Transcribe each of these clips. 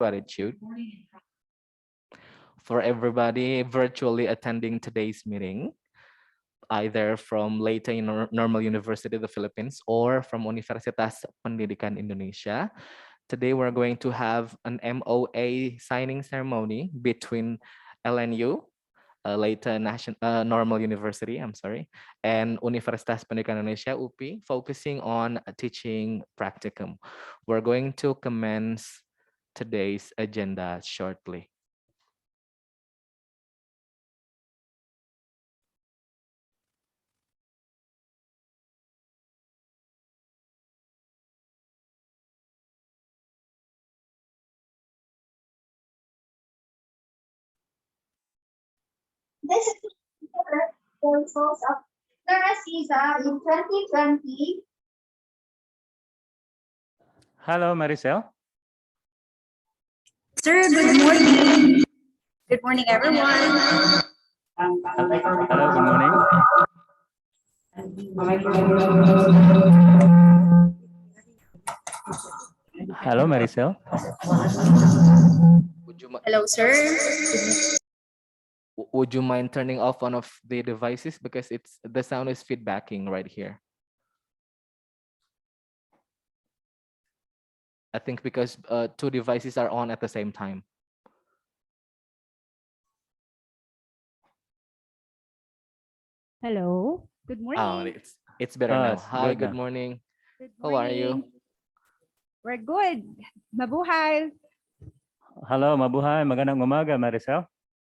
gratitude for everybody virtually attending today's meeting, either from Leyte Normal University of the Philippines or from Universitas Pendidikan Indonesia. Today we're going to have an MoA signing ceremony between LNU, Leyte Normal University, and Universitas Pendidikan Indonesia, UPI, focusing on teaching practicum. We're going to commence today's agenda shortly. This is the results of Narcisa in 2020. Hello, Maricel. Sir, good morning. Good morning, everyone. Hello, good morning. Hello, Maricel. Hello, sir. Would you mind turning off one of the devices because the sound is feedbacking right here? I think because two devices are on at the same time. Hello. Good morning. It's better now. It's Hi, good good now. morning. Good How are you? morning. We're good. Mabuhay. Hello, mabuhay. Magandang umaga, Maricel.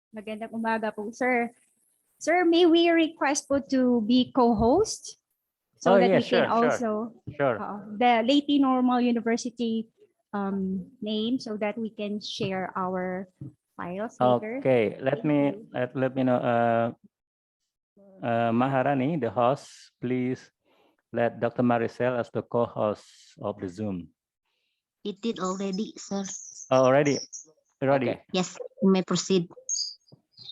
Magandang umaga po, sir. Sir, may we request po to be co-host so Oh, that yeah, we can sure. also Sure. the Leyte Normal University name so that we can share our files later. Okay, let me know. Maharani, the host, please let Dr. Maricel as the co-host of the Zoom. It did already, sir. Oh, already. Okay. Yes, you may proceed.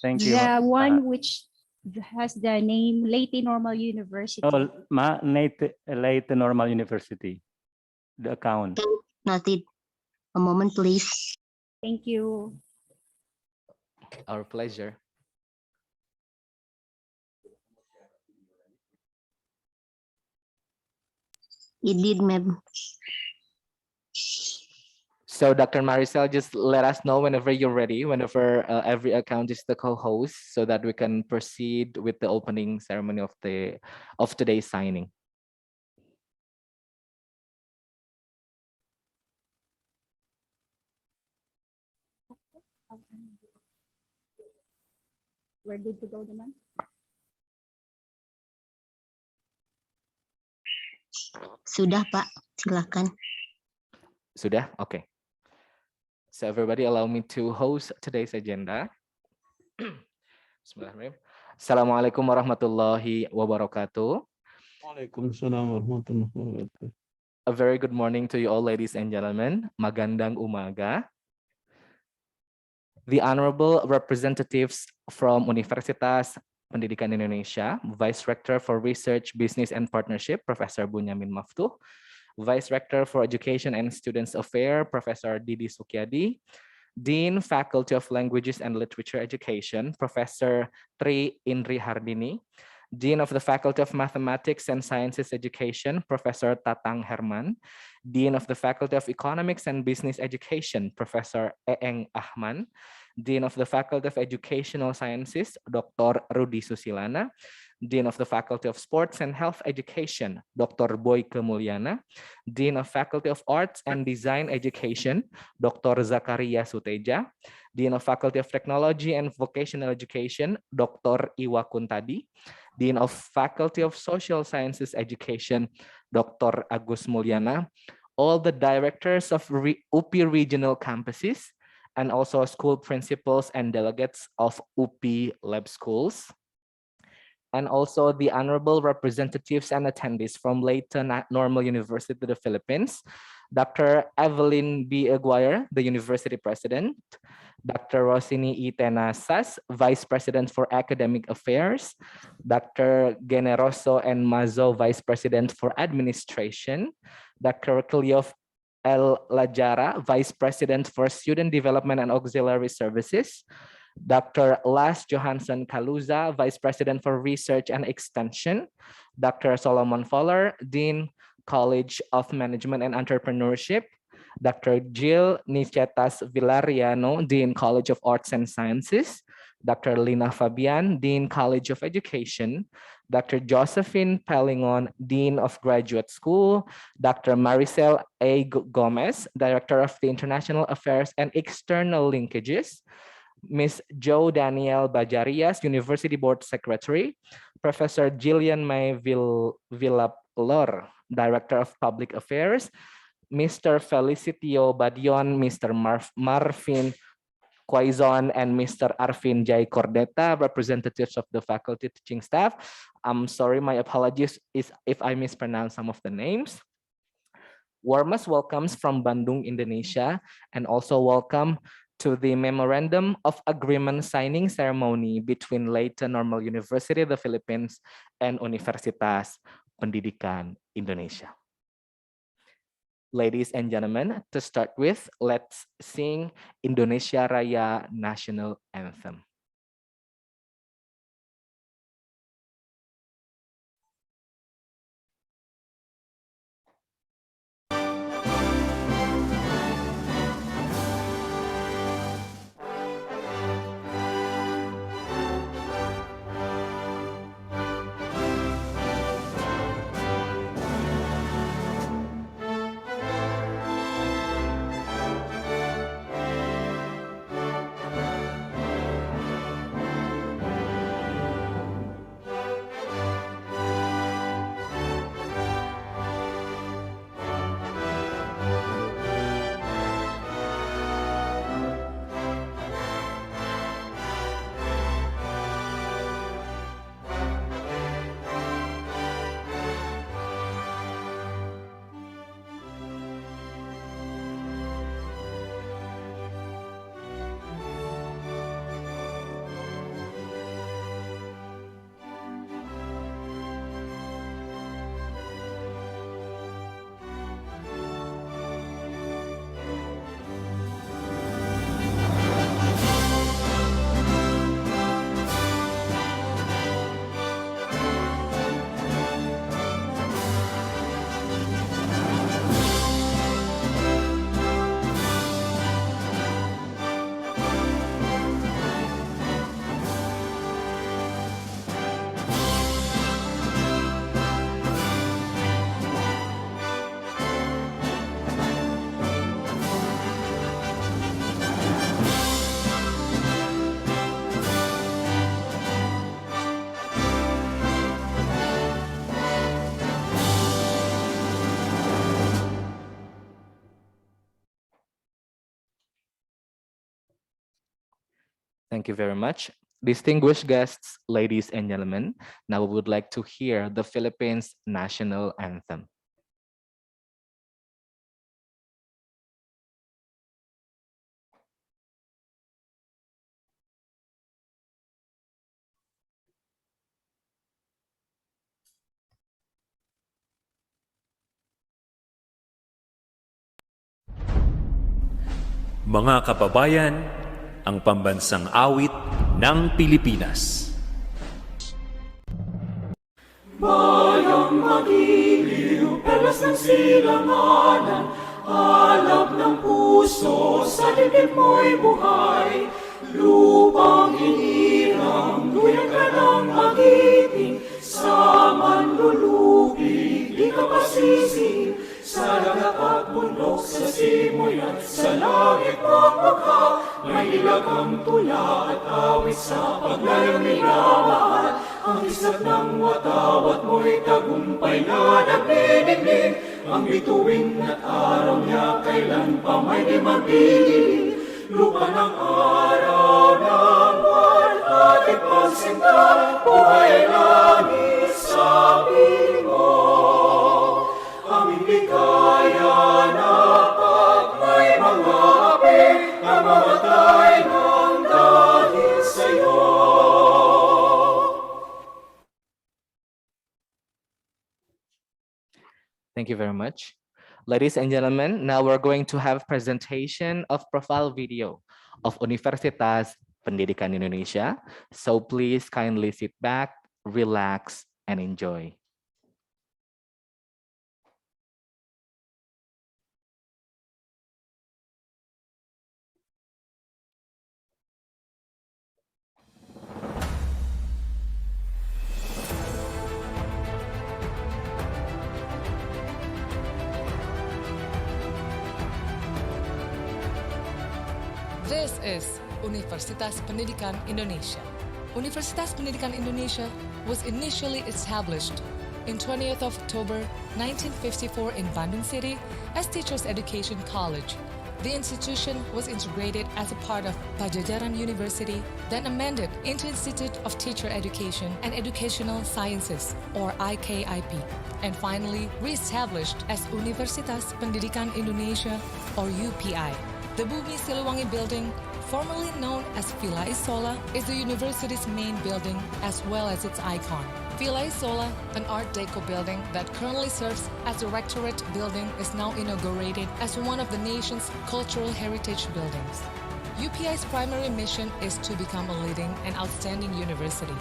Thank you. The one which has the name Leyte Normal University. Oh, Leyte Normal University, the account. Okay, noted. A moment, please. Thank you. Our pleasure. It did, ma'am. So Dr. Maricel, just let us know whenever you're ready, whenever every account is the co-host, so that we can proceed with the opening ceremony of today's signing. We're good to go naman. Sudah, Pak. Silakan. Sudah? Okay. So everybody allow me to host today's agenda. Bismillahirrahmanirrahim. Assalamualaikum warahmatullahi wabarakatuh. Waalaikumsalam warahmatullahi wabarakatuh. A very good morning to you all, ladies and gentlemen. Magandang umaga. The honorable representatives from Universitas Pendidikan Indonesia, Vice Rector for Research, Business and Partnership, Professor Bunyamin Maftuh, Vice Rector for Education and Students Affairs, Professor Didi Sukyadi, Dean, Faculty of Languages and Literature Education, Professor Tri Indri Hardini, Dean of the Faculty of Mathematics and Sciences Education, Professor Tatang Herman, Dean of the Faculty of Economics and Business Education, Professor Eeng Ahman, Dean of the Faculty of Educational Sciences, Dr. Rudi Susilana, Dean of the Faculty of Sports and Health Education, Dr. Boyke Mulyana, Dean of Faculty of Arts and Design Education, Dr. Zakaria Suteja, Dean of Faculty of Technology and Vocational Education, Dr. Iwa Kuntadi, Dean of Faculty of Social Sciences Education, Dr. Agus Mulyana, all the directors of UPI regional campuses, and also school principals and delegates of UPI lab schools, and also the honorable representatives and attendees from Leyte Normal University of the Philippines, Dr. Evelyn B. Aguirre, the university president, Dr. Rosini E. Tenasas, Vice President for Academic Affairs, Dr. Generoso and Mazo, Vice President for Administration, Dr. Cleof L. Lajara, Vice President for Student Development and Auxiliary Services. Dr. Las Johansson Kaluza, Vice President for Research and Extension. Dr. Solomon Fowler, Dean, College of Management and Entrepreneurship. Dr. Jill Nicetas Villariano, Dean, College of Arts and Sciences. Dr. Lina Fabian, Dean, College of Education. Dr. Josephine Pellingon, Dean of Graduate School. Dr. Maricel A. Gomez, Director of the International Affairs and External Linkages. Ms. Jo Daniel Bajarias, University Board Secretary. Professor Jillian May Villapolor, Director of Public Affairs. Mr. Felicitio Badion, Mr. Marvin Quaizon, and Mr. Arvin Jai Cordeta, representatives of the faculty teaching staff. I'm sorry, my apologies if I mispronounce some of the names. Warmest welcomes from Bandung, Indonesia, and also welcome to the Memorandum of Agreement signing ceremony between Leyte Normal University of the Philippines and Universitas Pendidikan Indonesia. Ladies and gentlemen, to start with, let's sing Indonesia Raya National Anthem. Thank you very much. Distinguished guests, ladies and gentlemen, now we would like to hear the Philippines National Anthem. Mga kababayan, ang pambansang awit ng Pilipinas. Bayang magiliw, perlas ng silanganan, alab ng puso, sa dibdib mo'y buhay. Lupang hinirang, luyang ka ng magiting, sa manlulupi, di ka pasisi. Sa dagat at bundok, sa simoy at sa langit magmagha, may ilag ang tula at awit sa paglayang minamahal. Ang isat ng watawat mo'y tagumpay na nagniningning, ang bituin at araw niya kailan pa may di magdidilim. Lupa ng araw ng buwan at ipagsinta, buhay langit sa pingo. Aming ligaya na pag may mga api, ang mamatay ng dahil sa'yo. Thank you very much. Ladies and gentlemen, now we're going to have presentation of profile video of Universitas Pendidikan Indonesia. So please kindly sit back, relax, and enjoy. This is Universitas Pendidikan Indonesia. Universitas Pendidikan Indonesia was initially established in 20th of October 1954 in Bandung City as Teachers Education College. The institution was integrated as a part of Pajajaran University, then amended into Institute of Teacher Education and Educational Sciences, or IKIP, and finally re-established as Universitas Pendidikan Indonesia, or UPI. The Bumi Siliwangi building, formerly known as Villa Isola, is the university's main building as well as its icon. Villa Isola, an Art Deco building that currently serves as the rectorate building, is now inaugurated as one of the nation's cultural heritage buildings. UPI's primary mission is to become a leading and outstanding university.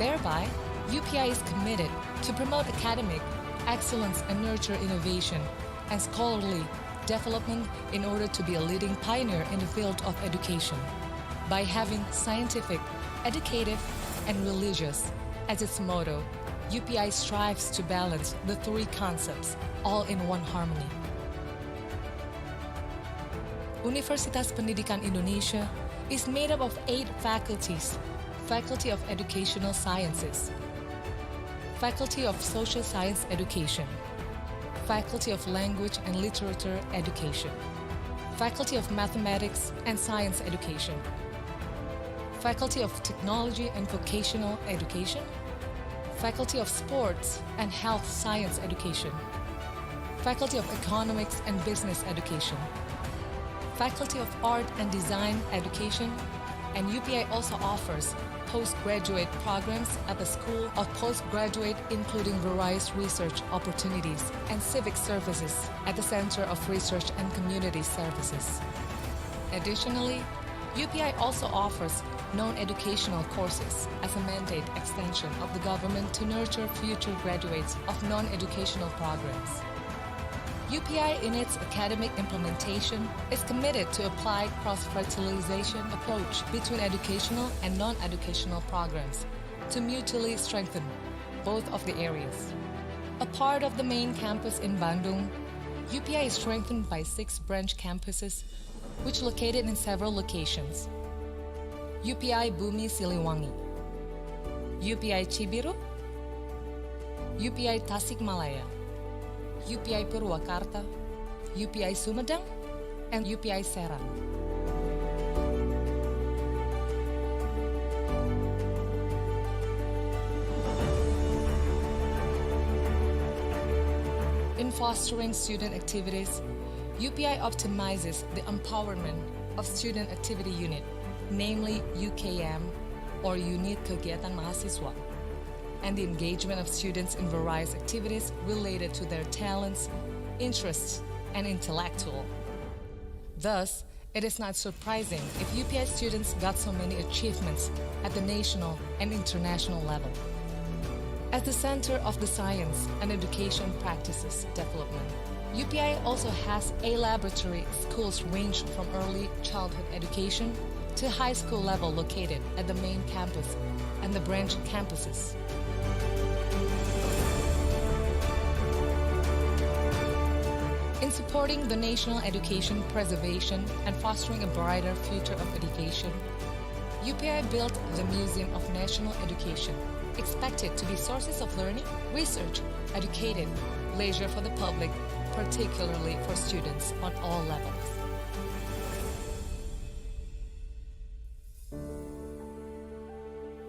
Thereby, UPI is committed to promote academic excellence and nurture innovation and scholarly development in order to be a leading pioneer in the field of education. By having scientific, educative, and religious as its motto, UPI strives to balance the three concepts all in one harmony. Universitas Pendidikan Indonesia is made up of 8 faculties: Faculty of Educational Sciences, Faculty of Social Science Education, Faculty of Language and Literature Education, Faculty of Mathematics and Science Education, Faculty of Technology and Vocational Education, Faculty of Sports and Health Science Education, Faculty of Economics and Business Education, Faculty of Art and Design Education, and UPI also offers postgraduate programs at the School of Postgraduate, including various research opportunities and civic services at the Center of Research and Community Services. Additionally, UPI also offers non-educational courses as a mandate extension of the government to nurture future graduates of non-educational programs. UPI, in its academic implementation, is committed to apply cross-fertilization approach between educational and non-educational programs to mutually strengthen both of the areas. A part of the main campus in Bandung, UPI is strengthened by 6 branch campuses, which located in several locations. UPI Bumi Siliwangi, UPI Cibiru, UPI Tasikmalaya, UPI Purwakarta, UPI Sumedang, and UPI Serang. In fostering student activities, UPI optimizes the empowerment of Student Activity Unit, namely UKM, or Unit Kegiatan Mahasiswa, and the engagement of students in various activities related to their talents, interests, and intellectual. Thus, it is not surprising if UPI students got so many achievements at the national and international level. As the center of the science and education practices development, UPI also has a laboratory schools range from early childhood education to high school level located at the main campus and the branch campuses. In supporting the national education preservation and fostering a brighter future of education, UPI built the Museum of National Education, expected to be sources of learning, research, educative, leisure for the public, particularly for students on all levels.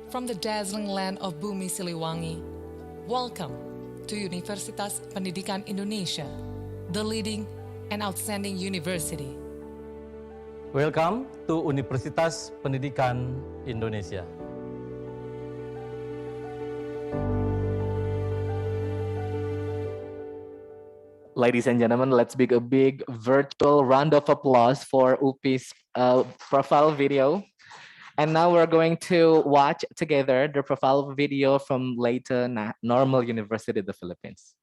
From the dazzling land of Bumi Siliwangi, welcome to Universitas Pendidikan Indonesia, the leading and outstanding university. Welcome to Universitas Pendidikan Indonesia. Ladies and gentlemen, let's give a big virtual round of applause for UPI's profile video. And now we're going to watch together the profile video from Leyte Normal University of the Philippines.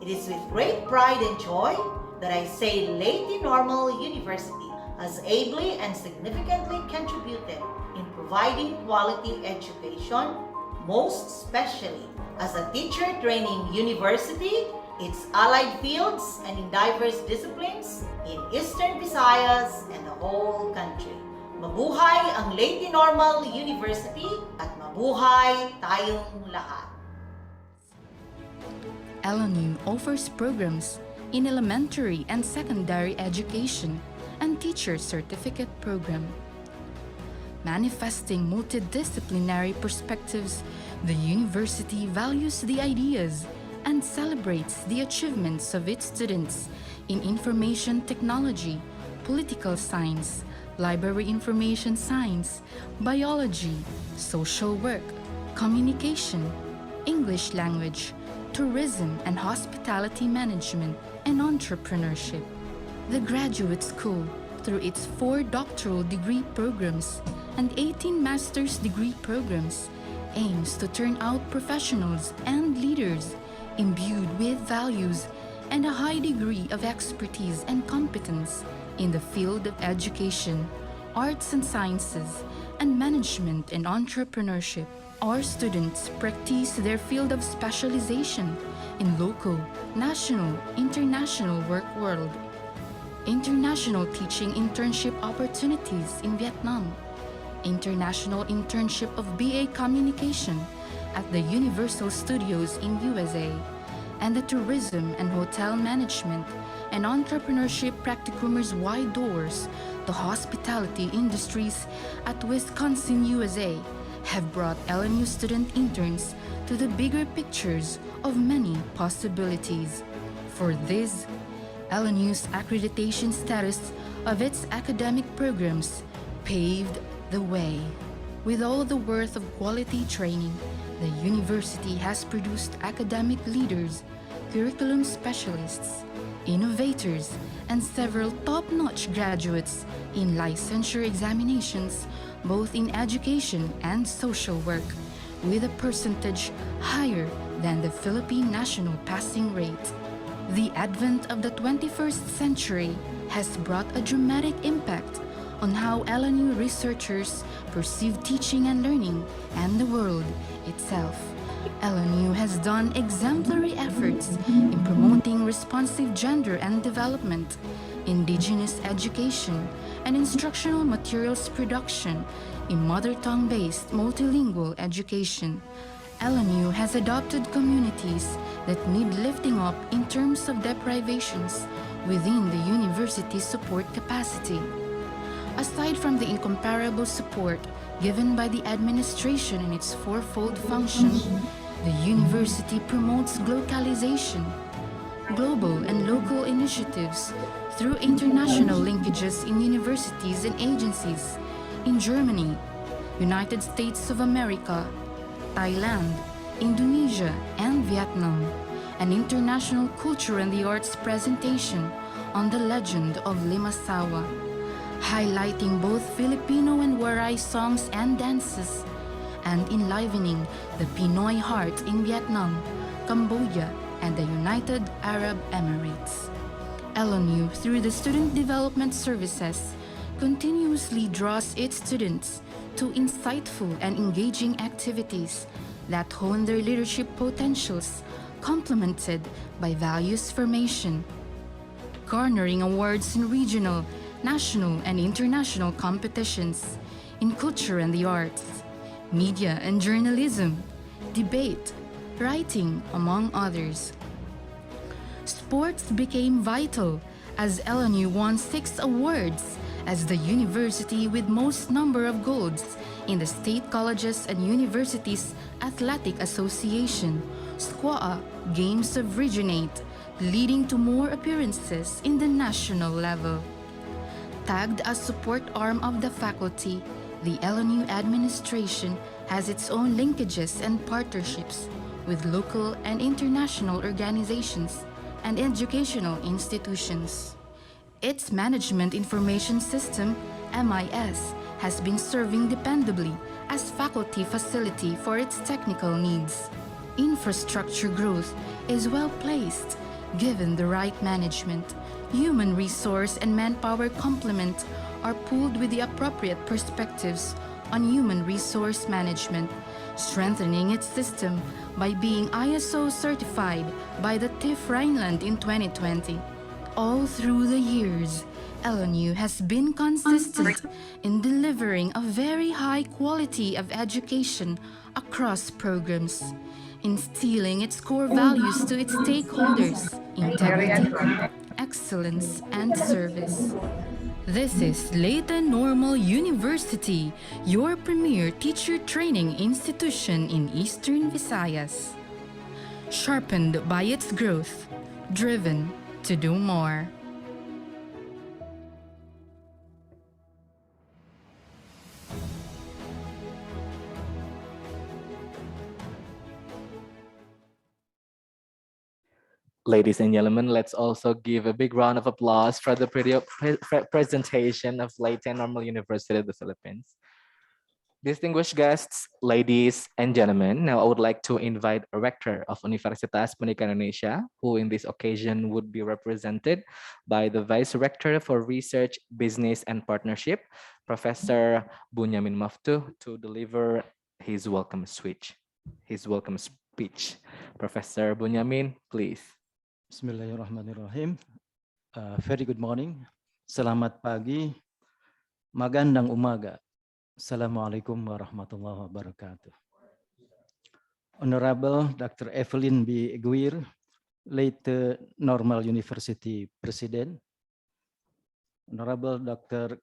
It is with great pride and joy that I say Leyte Normal University has ably and significantly contributed in providing quality education, most especially as a teacher training university, its allied fields, and in diverse disciplines in Eastern Visayas and the whole country. Mabuhay ang Leyte Normal University at mabuhay tayong lahat. LNU offers programs in elementary and secondary education and teacher certificate program. Manifesting multidisciplinary perspectives, the university values the ideas and celebrates the achievements of its students in information technology, political science, library information science, biology, social work, communication, English language, tourism and hospitality management, and entrepreneurship. The graduate school, through its 4 doctoral degree programs and 18 master's degree programs, aims to turn out professionals and leaders imbued with values and a high degree of expertise and competence in the field of education, arts and sciences, and management and entrepreneurship. Our students practice their field of specialization in local, national, international work world, international teaching internship opportunities in Vietnam, international internship of BA Communication at the Universal Studios in USA, and the tourism and hotel management and entrepreneurship practicumers wide doors to hospitality industries at Wisconsin, USA, have brought LNU student interns to the bigger pictures of many possibilities. For this, LNU's accreditation status of its academic programs paved the way. With all the worth of quality training, the university has produced academic leaders, curriculum specialists, innovators, and several top-notch graduates in licensure examinations, both in education and social work, with a percentage higher than the Philippine national passing rate. The advent of the 21st century has brought a dramatic impact on how LNU researchers perceive teaching and learning and the world itself. LNU has done exemplary efforts in promoting responsive gender and development, indigenous education, and instructional materials production in mother tongue-based multilingual education. LNU has adopted communities that need lifting up in terms of deprivations within the university's support capacity. Aside from the incomparable support given by the administration in its fourfold function, the university promotes globalization, global and local initiatives through international linkages in universities and agencies in Germany, United States of America, Thailand, Indonesia, and Vietnam, an international culture and the arts presentation on the legend of Limasawa, highlighting both Filipino and Waray songs and dances, and enlivening the Pinoy heart in Vietnam, Cambodia, and the United Arab Emirates. LNU, through the Student Development Services, continuously draws its students to insightful and engaging activities that hone their leadership potentials, complemented by values formation. Garnering awards in regional, national, and international competitions in culture and the arts, media and journalism, debate, writing, among others. Sports became vital as LNU won 6 awards as the university with most number of golds in the State Colleges and Universities Athletic Association, SQUA, Games of Regionate, leading to more appearances in the national level. Tagged as support arm of the faculty, the LNU administration has its own linkages and partnerships with local and international organizations and educational institutions. Its Management Information System, MIS, has been serving dependably as faculty facility for its technical needs. Infrastructure growth is well placed given the right management. Human resource and manpower complement are pooled with the appropriate perspectives on human resource management, strengthening its system by being ISO certified by the TIF Rhineland in 2020. All through the years, LNU has been consistent in delivering a very high quality of education across programs, instilling its core values to its stakeholders: integrity, excellence, and service. This is Leyte Normal University, your premier teacher training institution in Eastern Visayas. Sharpened by its growth, driven to do more. Ladies and gentlemen, let's also give a big round of applause for the presentation of Leyte Normal University of the Philippines. Distinguished guests, ladies and gentlemen, now I would like to invite a rector of Universitas Pendidikan Indonesia, who in this occasion would be represented by the Vice Rector for Research, Business and Partnership, Professor Bunyamin Maftuh, to deliver his welcome speech. Professor Bunyamin, please. Bismillahirrahmanirrahim. Very good morning. Selamat pagi. Magandang umaga. Assalamualaikum warahmatullahi wabarakatuh. Honorable Dr. Evelyn B. Eguir, Leyte Normal University President. Honorable Dr.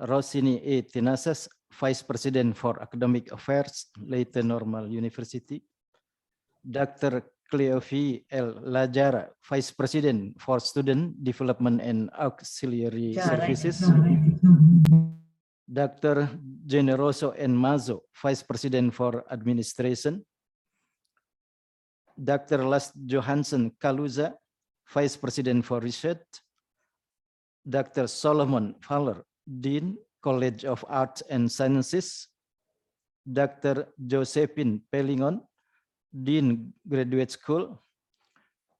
Rosini E. Tinasas, Vice President for Academic Affairs, Leyte Normal University. Dr. Cleofi L. Lajara, Vice President for Student Development and Auxiliary Services. Dr. Generoso N. Mazo, Vice President for Administration. Dr. Lars Johansson Kaluza, Vice President for Research. Dr. Solomon Faller, Dean, College of Arts and Sciences. Dr. Josephine Pelingon, Dean, Graduate School.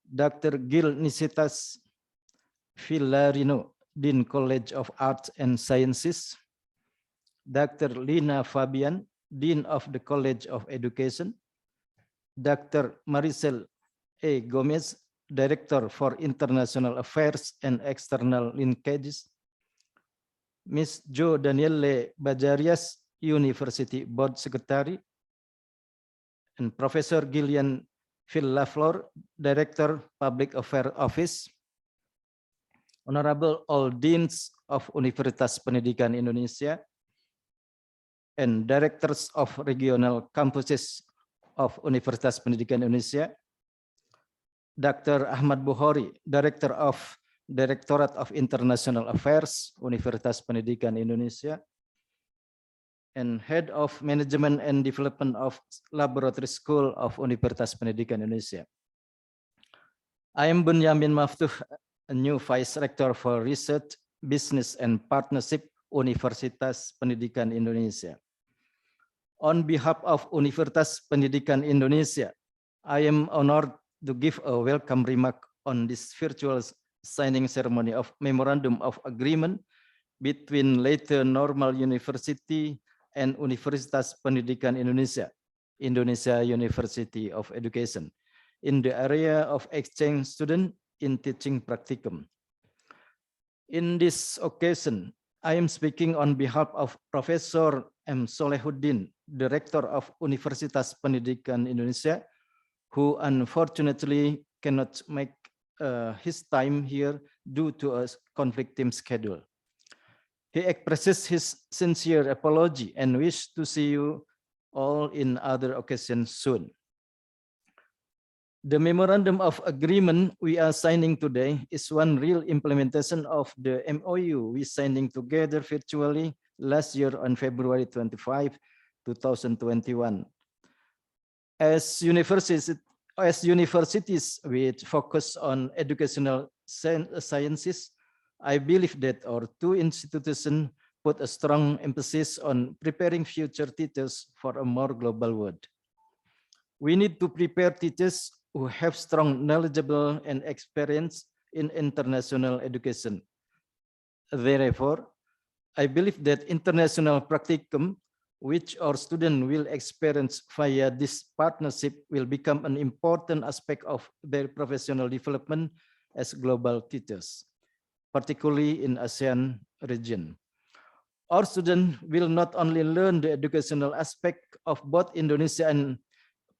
Dr. Gil Nisitas Villarino, Dean, College of Arts and Sciences. Dr. Lina Fabian, Dean of the College of Education. Dr. Maricel A. Gomez, Director for International Affairs and External Linkages. Ms. Jo Danielle Bajarias, University Board Secretary. And Professor Gillian Villaflor, Director, Public Affairs Office. Honorable all Deans of Universitas Pendidikan Indonesia and Directors of Regional Campuses of Universitas Pendidikan Indonesia. Dr. Ahmad Bukhari, Director of Directorate of International Affairs, Universitas Pendidikan Indonesia. And Head of Management and Development of Laboratory School of Universitas Pendidikan Indonesia. I am Bunyamin Maftuh, a new Vice Rector for Research, Business and Partnership, Universitas Pendidikan Indonesia. On behalf of Universitas Pendidikan Indonesia, I am honored to give a welcome remark on this virtual signing ceremony of Memorandum of Agreement between Leyte Normal University and Universitas Pendidikan Indonesia, Indonesia University of Education, in the area of exchange student in teaching practicum. In this occasion, I am speaking on behalf of Professor M. Solehuddin, Director of Universitas Pendidikan Indonesia, who unfortunately cannot make his time here due to a conflicting schedule. He expresses his sincere apology and wish to see you all in other occasions soon. The memorandum of agreement we are signing today is one real implementation of the MOU we signing together virtually last year on February 25, 2021. As universities with focus on educational sciences, I believe that our two institutions put a strong emphasis on preparing future teachers for a more global world. We need to prepare teachers who have strong, knowledgeable, and experience in international education. Therefore, I believe that international practicum, which our students will experience via this partnership, will become an important aspect of their professional development as global teachers, particularly in ASEAN region. Our students will not only learn the educational aspect of both Indonesia and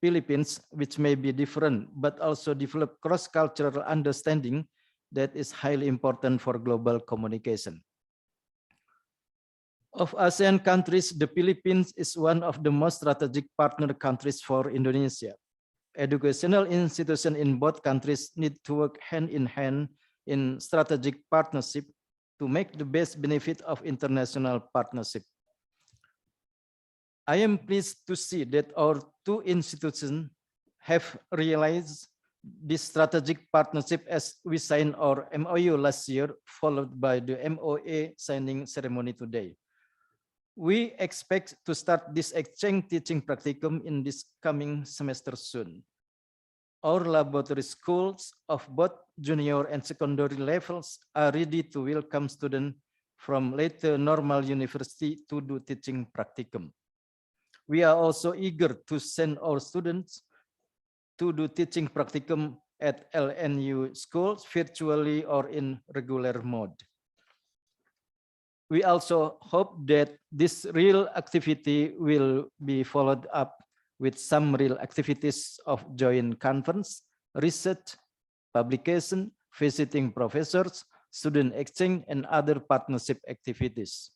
Philippines, which may be different, but also develop cross-cultural understanding that is highly important for global communication. Of ASEAN countries, the Philippines is one of the most strategic partner countries for Indonesia. Educational institutions in both countries need to work hand in hand in strategic partnership to make the best benefit of international partnership. I am pleased to see that our two institutions have realized this strategic partnership as we signed our MOU last year, followed by the MoA signing ceremony today. We expect to start this exchange teaching practicum in this coming semester soon. Our laboratory schools of both junior and secondary levels are ready to welcome students from Leyte Normal University to do teaching practicum. We are also eager to send our students to do teaching practicum at LNU schools virtually or in regular mode. We also hope that this real activity will be followed up with some real activities of joint conference, research, publication, visiting professors, student exchange, and other partnership activities.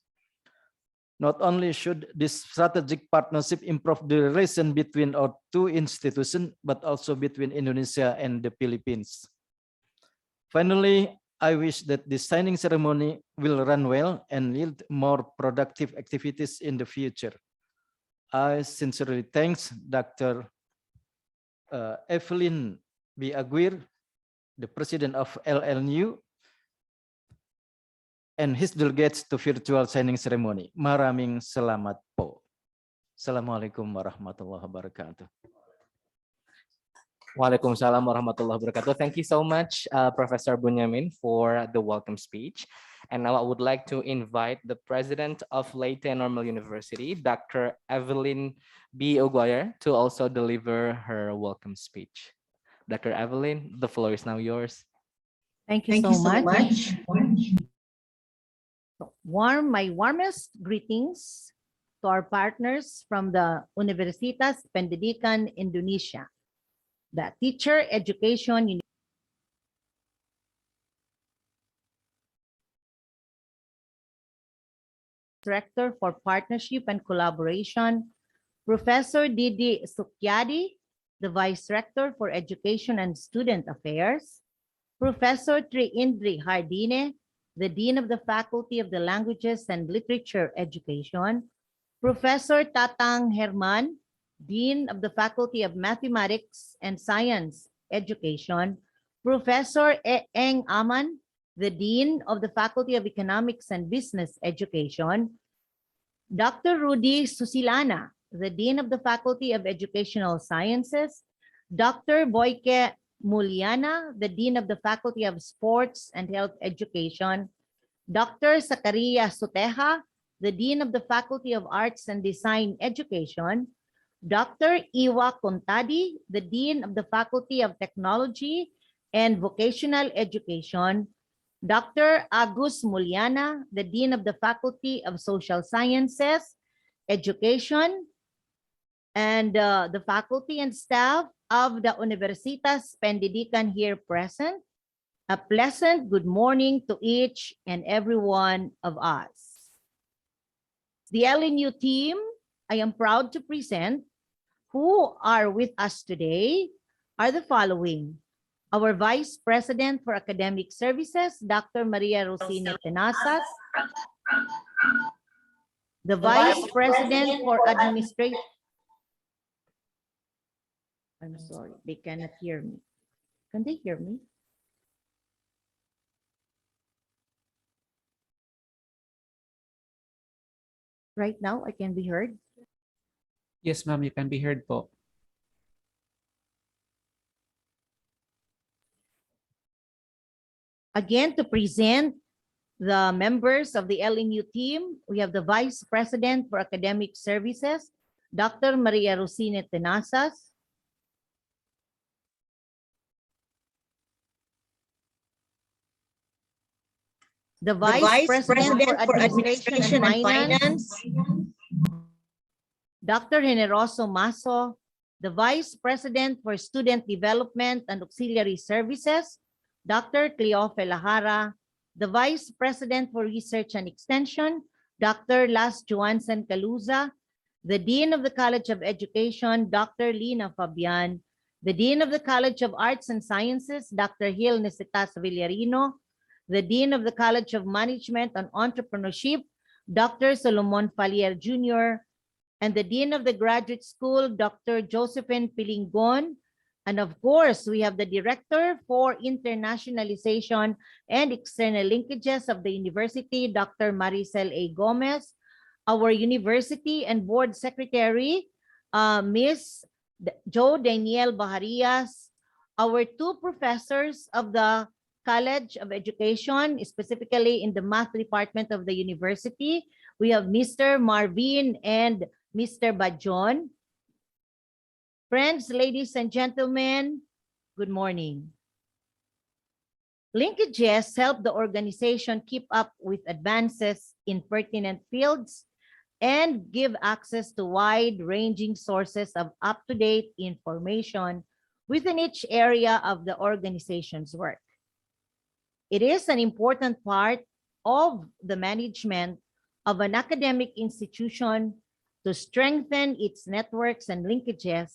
Not only should this strategic partnership improve the relation between our two institutions, but also between Indonesia and the Philippines. Finally, I wish that the signing ceremony will run well and yield more productive activities in the future. I sincerely thank Dr. Evelyn B. Aguirre, the president of LNU, and his delegates to virtual signing ceremony. Maraming salamat po. Assalamualaikum warahmatullahi wabarakatuh. Waalaikumsalam warahmatullahi wabarakatuh. Thank you so much, Professor Bunyamin, for the welcome speech. And now I would like to invite the president of Leyte Normal University, Dr. Evelyn B. Aguirre, to also deliver her welcome speech. Dr. Evelyn, the floor is now yours. Thank you so much. My warmest greetings to our partners from the Universitas Pendidikan Indonesia, the Teacher Education Director for Partnership and Collaboration, Professor Didi Sukyadi, the Vice Rector for Education and Student Affairs, Professor Tri Indri Hardine, the Dean of the Faculty of the Languages and Literature Education, Professor Tatang Herman, Dean of the Faculty of Mathematics and Science Education, Professor Eng Aman, the Dean of the Faculty of Economics and Business Education, Dr. Rudy Susilana, the Dean of the Faculty of Educational Sciences, Dr. Boyke Muliana, the Dean of the Faculty of Sports and Health Education, Dr. Zakaria Suteja, the Dean of the Faculty of Arts and Design Education, Dr. Iwa Contadi, the Dean of the Faculty of Technology and Vocational Education, Dr. Agus Muliana, the Dean of the Faculty of Social Sciences Education, and the faculty and staff of the Universitas Pendidikan here present. A pleasant good morning to each and every one of us. The LNU team, I am proud to present, who are with us today, are the following. Our Vice President for Academic Services, Dr. Maria Rosina Tenasas. The Vice President for Administration. I'm sorry, they cannot hear me. Can they hear me? Right now, I can be heard. Yes, ma'am, you can be heard po. Again, to present the members of the LMU team, we have the Vice President for Academic Services, Dr. Maria Rosina Tenasas. The Vice President for Administration and Finance, Dr. Generoso Maso. The Vice President for Student Development and Auxiliary Services, Dr. Cleofe Lahara. The Vice President for Research and Extension, Dr. Las Joansen Caluza. The Dean of the College of Education, Dr. Lina Fabian. The Dean of the College of Arts and Sciences, Dr. Gil Necitas Villarino. The Dean of the College of Management and Entrepreneurship, Dr. Solomon Falier Jr., and the Dean of the Graduate School, Dr. Josephine Pilingon. And of course, we have the Director for Internationalization and External Linkages of the University, Dr. Maricel A. Gomez, our University and Board Secretary, Ms. Jo Daniel Baharias, our two professors of the College of Education, specifically in the Math Department of the University. We have Mr. Marvin and Mr. Bajon. Friends, ladies and gentlemen, good morning. Linkages help the organization keep up with advances in pertinent fields and give access to wide-ranging sources of up-to-date information within each area of the organization's work. It is an important part of the management of an academic institution to strengthen its networks and linkages,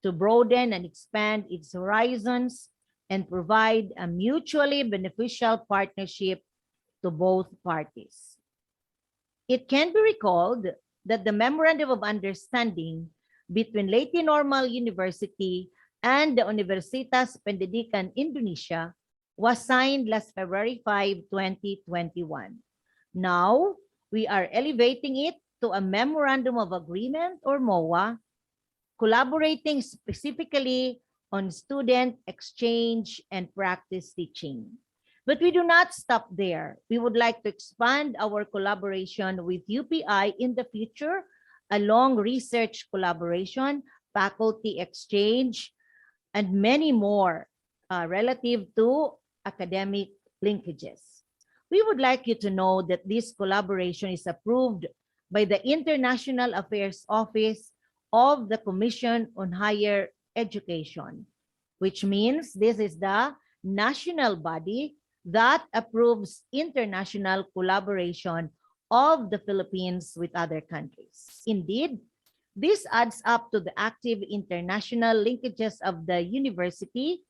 to broaden and expand its horizons, and provide a mutually beneficial partnership to both parties. It can be recalled that the Memorandum of Understanding between Leyte Normal University and the Universitas Pendidikan Indonesia was signed last February 5, 2021. Now, we are elevating it to a Memorandum of Agreement, or MoA, collaborating specifically on student exchange and practice teaching. But we do not stop there. We would like to expand our collaboration with UPI in the future along research collaboration, faculty exchange, and many more relative to academic linkages. We would like you to know that this collaboration is approved by the International Affairs Office of the Commission on Higher Education, which means this is the national body that approves international collaboration of the Philippines with other countries. Indeed, this adds up to the active international linkages of the university,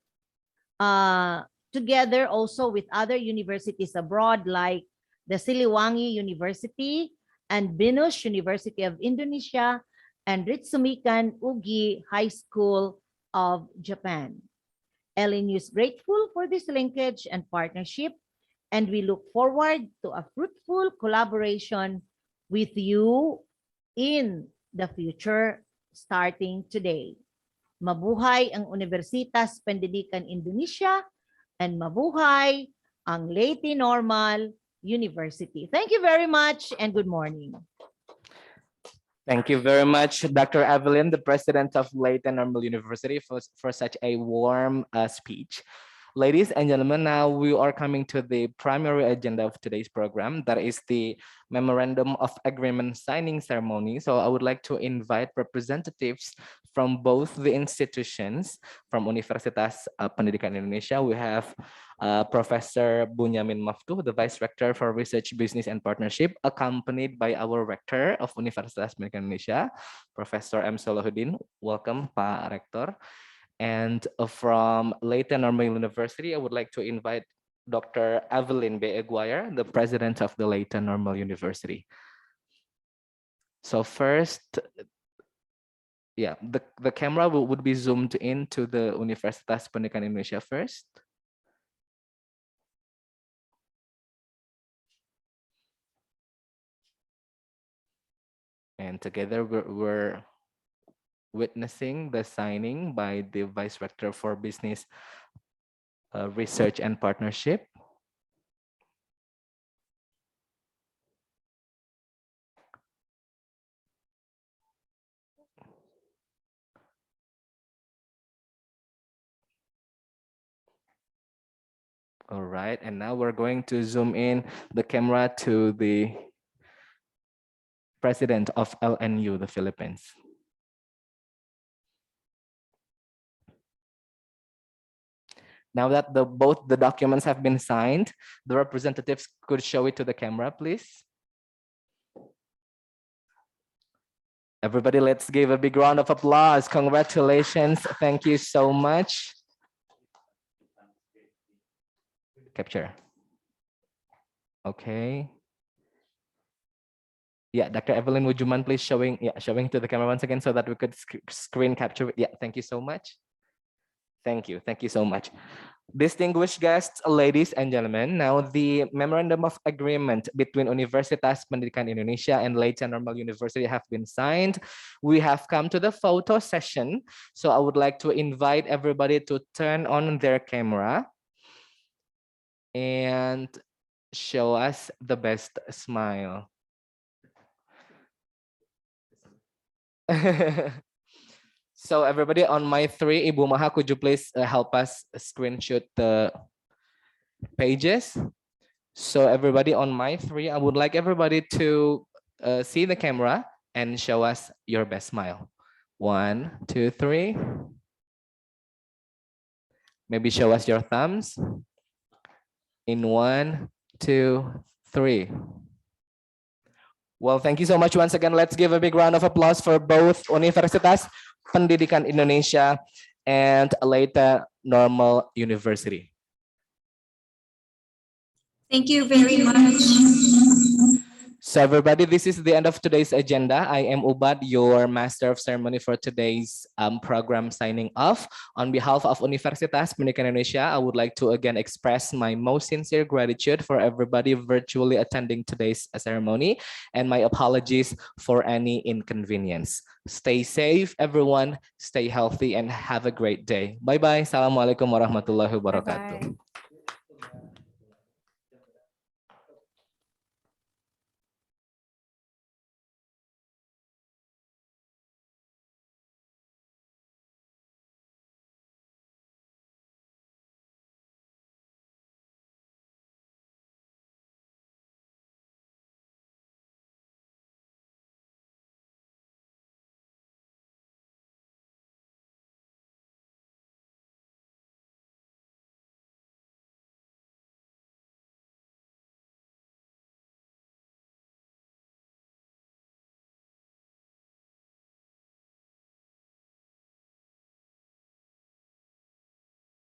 together also with other universities abroad like the Siliwangi University and Binus University of Indonesia and Ritsumikan Ugi High School of Japan. LNU is grateful for this linkage and partnership, and we look forward to a fruitful collaboration with you in the future starting today. Mabuhay ang Universitas Pendidikan Indonesia and mabuhay ang Leyte Normal University. Thank you very much and good morning. Thank you very much, Dr. Evelyn, the president of Leyte Normal University, for such a warm speech. Ladies and gentlemen, now we are coming to the primary agenda of today's program. That is the Memorandum of Agreement signing ceremony. So I would like to invite representatives from both the institutions. From Universitas Pendidikan Indonesia, we have Professor Bunyamin Maftuh, the Vice Rector for Research, Business, and Partnership, accompanied by our Rector of Universitas Pendidikan Indonesia, Professor M. Salahuddin. Welcome, Pak Rektor. And from Leyte Normal University, I would like to invite Dr. Evelyn B. Aguirre, the president of the Leyte Normal University. So first, yeah, the camera would be zoomed into the Universitas Pendidikan Indonesia first. And together we're witnessing the signing by the Vice Rector for Business Research and Partnership. All right, and now we're going to zoom in the camera to the president of LNU, the Philippines. Now that both the documents have been signed, the representatives could show it to the camera, please. Everybody, let's give a big round of applause. Congratulations. Thank you so much. Capture. Okay. Yeah, Dr. Evelyn, would you mind please showing to the camera once again so that we could screen capture it? Yeah, thank you so much. Thank you so much. Distinguished guests, ladies and gentlemen, now the Memorandum of Agreement between Universitas Pendidikan Indonesia and Leyte Normal University have been signed. We have come to the photo session. So I would like to invite everybody to turn on their camera and show us the best smile. So everybody, on my three, Ibu Maha, could you please help us screenshot the pages? So everybody, on my three, I would like everybody to see the camera and show us your best smile. 1, 2, 3. Maybe show us your thumbs. In 1, 2, 3. Well, thank you so much once again. Let's give a big round of applause for both Universitas Pendidikan Indonesia and Leyte Normal University. Thank you very much. So everybody, this is the end of today's agenda. I am Ubad, your master of ceremony for today's program signing off. On behalf of Universitas Pendidikan Indonesia, I would like to again express my most sincere gratitude for everybody virtually attending today's ceremony, and my apologies for any inconvenience. Stay safe, everyone. Stay healthy and have a great day. Bye-bye. Assalamualaikum warahmatullahi wabarakatuh.